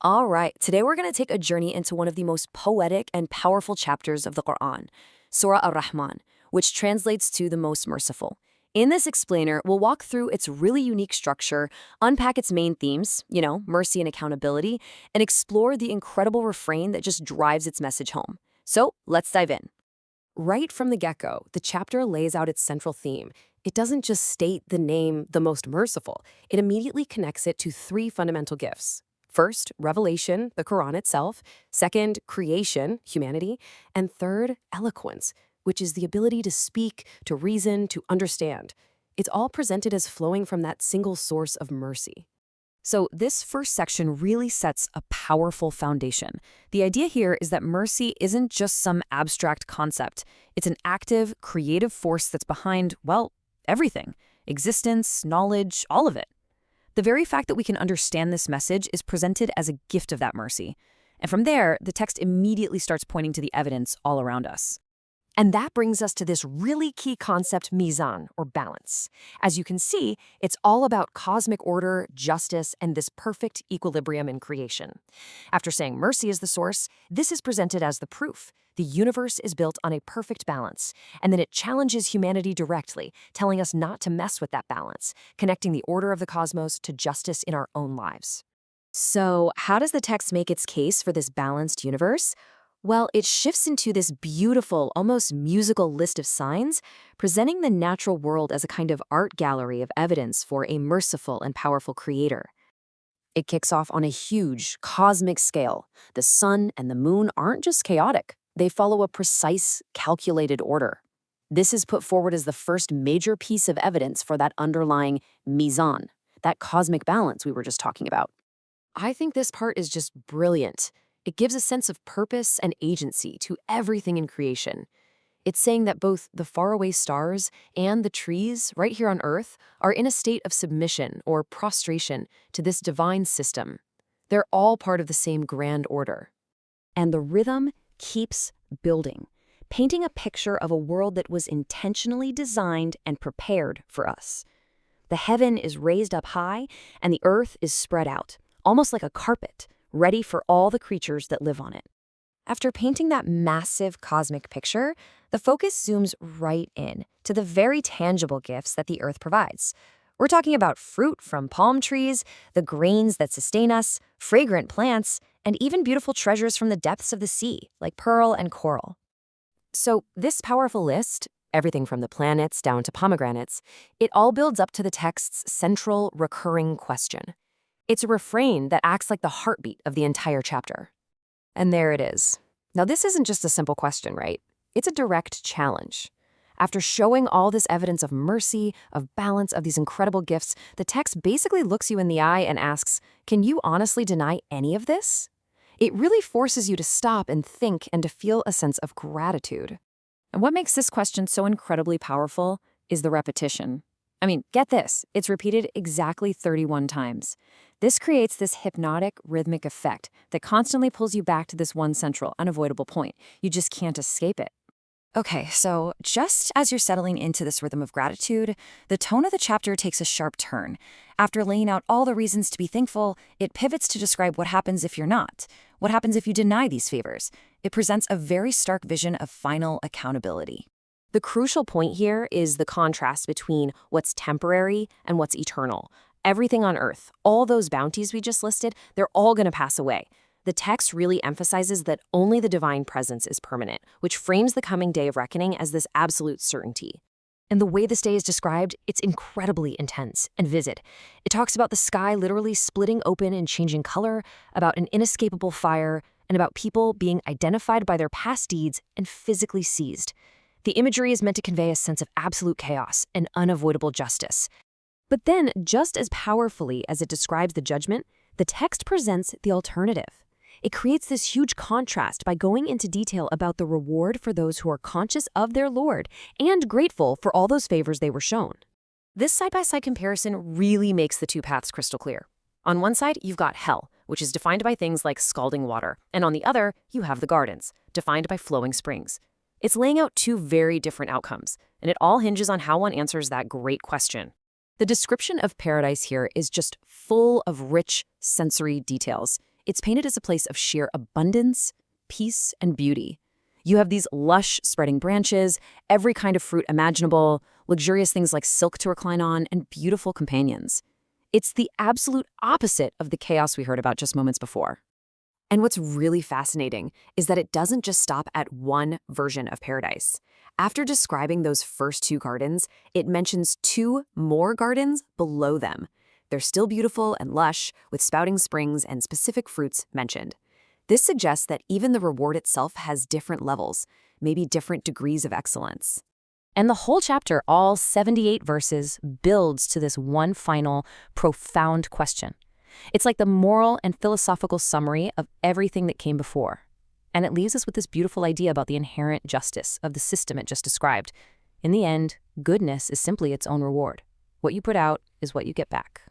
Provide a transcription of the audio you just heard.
All right, today we're going to take a journey into one of the most poetic and powerful chapters of the Quran, Surah Ar-Rahman, which translates to the most merciful. In this explainer, we'll walk through its really unique structure, unpack its main themes, mercy and accountability, and explore the incredible refrain that just drives its message home. So let's dive in. Right from the get-go, the chapter lays out its central theme. It doesn't just state the name, the most merciful. It immediately connects it to three fundamental gifts. First, revelation, the Quran itself. Second, creation, humanity. And third, eloquence, which is the ability to speak, to reason, to understand. It's all presented as flowing from that single source of mercy. So this first section really sets a powerful foundation. The idea here is that mercy isn't just some abstract concept. It's an active, creative force that's behind, well, everything. Existence, knowledge, all of it. The very fact that we can understand this message is presented as a gift of that mercy. And from there, the text immediately starts pointing to the evidence all around us. And that brings us to this really key concept, mizan, or balance. As you can see, it's all about cosmic order, justice, and this perfect equilibrium in creation. After saying mercy is the source, this is presented as the proof. The universe is built on a perfect balance, and then it challenges humanity directly, telling us not to mess with that balance, connecting the order of the cosmos to justice in our own lives. So, how does the text make its case for this balanced universe? Well, it shifts into this beautiful, almost musical list of signs, presenting the natural world as a kind of art gallery of evidence for a merciful and powerful creator. It kicks off on a huge, cosmic scale. The sun and the moon aren't just chaotic. They follow a precise, calculated order. This is put forward as the first major piece of evidence for that underlying mizan, that cosmic balance we were just talking about. I think this part is just brilliant. It gives a sense of purpose and agency to everything in creation. It's saying that both the faraway stars and the trees right here on Earth are in a state of submission or prostration to this divine system. They're all part of the same grand order. And the rhythm keeps building, painting a picture of a world that was intentionally designed and prepared for us. The heaven is raised up high, and the earth is spread out, almost like a carpet, ready for all the creatures that live on it. After painting that massive cosmic picture, the focus zooms right in to the very tangible gifts that the earth provides. We're talking about fruit from palm trees, the grains that sustain us, fragrant plants, and even beautiful treasures from the depths of the sea, like pearl and coral. So this powerful list, everything from the planets down to pomegranates, it all builds up to the text's central, recurring question. It's a refrain that acts like the heartbeat of the entire chapter. And there it is. Now, this isn't just a simple question, right? It's a direct challenge. After showing all this evidence of mercy, of balance, of these incredible gifts, the text basically looks you in the eye and asks, can you honestly deny any of this? It really forces you to stop and think and to feel a sense of gratitude. And what makes this question so incredibly powerful is the repetition. I mean, get this, it's repeated exactly 31 times. This creates this hypnotic, rhythmic effect that constantly pulls you back to this one central, unavoidable point. You just can't escape it. Okay, so just as you're settling into this rhythm of gratitude, the tone of the chapter takes a sharp turn. After laying out all the reasons to be thankful, it pivots to describe what happens if you're not. What happens if you deny these favors? It presents a very stark vision of final accountability. The crucial point here is the contrast between what's temporary and what's eternal. Everything on earth, all those bounties we just listed, they're all going to pass away. The text really emphasizes that only the divine presence is permanent, which frames the coming day of reckoning as this absolute certainty. And the way this day is described, it's incredibly intense and vivid. It talks about the sky literally splitting open and changing color, about an inescapable fire, and about people being identified by their past deeds and physically seized. The imagery is meant to convey a sense of absolute chaos and unavoidable justice. But then, just as powerfully as it describes the judgment, the text presents the alternative. It creates this huge contrast by going into detail about the reward for those who are conscious of their Lord and grateful for all those favors they were shown. This side-by-side comparison really makes the two paths crystal clear. On one side, you've got hell, which is defined by things like scalding water, and on the other, you have the gardens, defined by flowing springs. It's laying out two very different outcomes, and it all hinges on how one answers that great question. The description of paradise here is just full of rich sensory details. it's painted as a place of sheer abundance, peace, and beauty. You have these lush, spreading branches, every kind of fruit imaginable, luxurious things like silk to recline on, and beautiful companions. It's the absolute opposite of the chaos we heard about just moments before. And what's really fascinating is that it doesn't just stop at one version of paradise. After describing those first two gardens, it mentions two more gardens below them. They're still beautiful and lush, with spouting springs and specific fruits mentioned. This suggests that even the reward itself has different levels, maybe different degrees of excellence. And the whole chapter, all 78 verses, builds to this one final, profound question. It's like the moral and philosophical summary of everything that came before. And it leaves us with this beautiful idea about the inherent justice of the system it just described. In the end, goodness is simply its own reward. What you put out is what you get back.